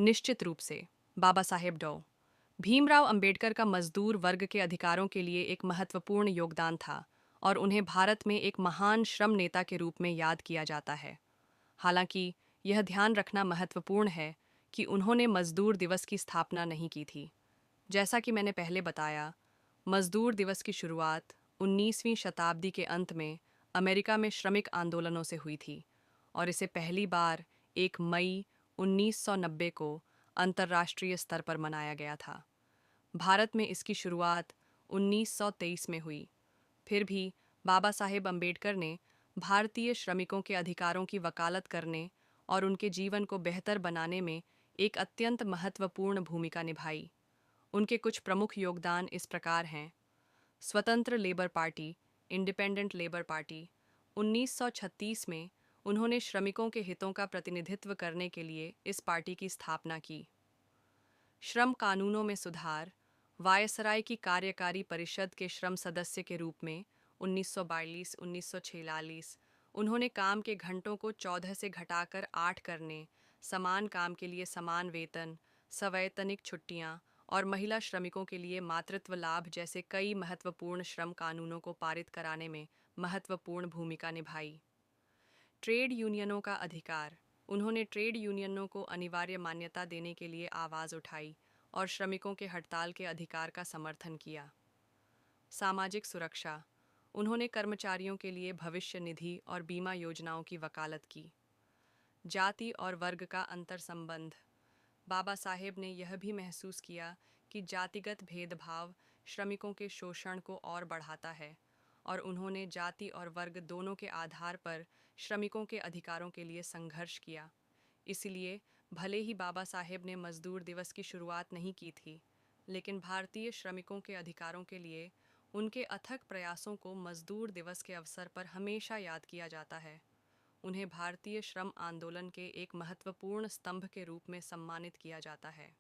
निश्चित रूप से। बाबा साहेब डॉ. भीमराव अंबेडकर का मजदूर वर्ग के अधिकारों के लिए एक महत्वपूर्ण योगदान था और उन्हें भारत में एक महान श्रम नेता के रूप में याद किया जाता है। हालांकि यह ध्यान रखना महत्वपूर्ण है कि उन्होंने मजदूर दिवस की स्थापना नहीं की थी। जैसा कि मैंने पहले बताया, मजदूर दिवस की शुरुआत 19वीं शताब्दी के अंत में अमेरिका में श्रमिक आंदोलनों से हुई थी और इसे पहली बार 1 मई 1990 को अंतर्राष्ट्रीय स्तर पर मनाया गया था। भारत में इसकी शुरुआत 1923 में हुई। फिर भी बाबा साहेब अम्बेडकर ने भारतीय श्रमिकों के अधिकारों की वकालत करने और उनके जीवन को बेहतर बनाने में एक अत्यंत महत्वपूर्ण भूमिका निभाई। उनके कुछ प्रमुख योगदान इस प्रकार हैं। स्वतंत्र labour party, independent labour party, 1936 में उन्होंने श्रमिकों के हितों का प्रतिनिधित्व करने के लिए इस पार्टी की स्थापना की। श्रम कानूनों में सुधार, वायसराय की कार्यकारी परिषद के श्रम सदस्य के रूप में 1942-1946 उन्होंने काम के घंटों को 14 से घटाकर 8 करने, समान काम के लिए समान वेतन, सवैतनिक छुट्टियां और महिला श्रमिकों के लिए मातृत्व लाभ जैसे कई महत्वपूर्ण श्रम कानूनों को पारित कराने में महत्वपूर्ण भूमिका निभाई। ट्रेड यूनियनों का अधिकार, उन्होंने ट्रेड यूनियनों को अनिवार्य मान्यता देने के लिए आवाज़ उठाई और श्रमिकों के हड़ताल के अधिकार का समर्थन किया। सामाजिक सुरक्षा, उन्होंने कर्मचारियों के लिए भविष्य निधि और बीमा योजनाओं की वकालत की। जाति और वर्ग का अंतर संबंध, बाबा साहेब ने यह भी महसूस किया कि जातिगत भेदभाव श्रमिकों के शोषण को और बढ़ाता है और उन्होंने जाति और वर्ग दोनों के आधार पर श्रमिकों के अधिकारों के लिए संघर्ष किया। इसलिए भले ही बाबा साहेब ने मजदूर दिवस की शुरुआत नहीं की थी, लेकिन भारतीय श्रमिकों के अधिकारों के लिए उनके अथक प्रयासों को मजदूर दिवस के अवसर पर हमेशा याद किया जाता है। उन्हें भारतीय श्रम आंदोलन के एक महत्वपूर्ण स्तंभ के रूप में सम्मानित किया जाता है।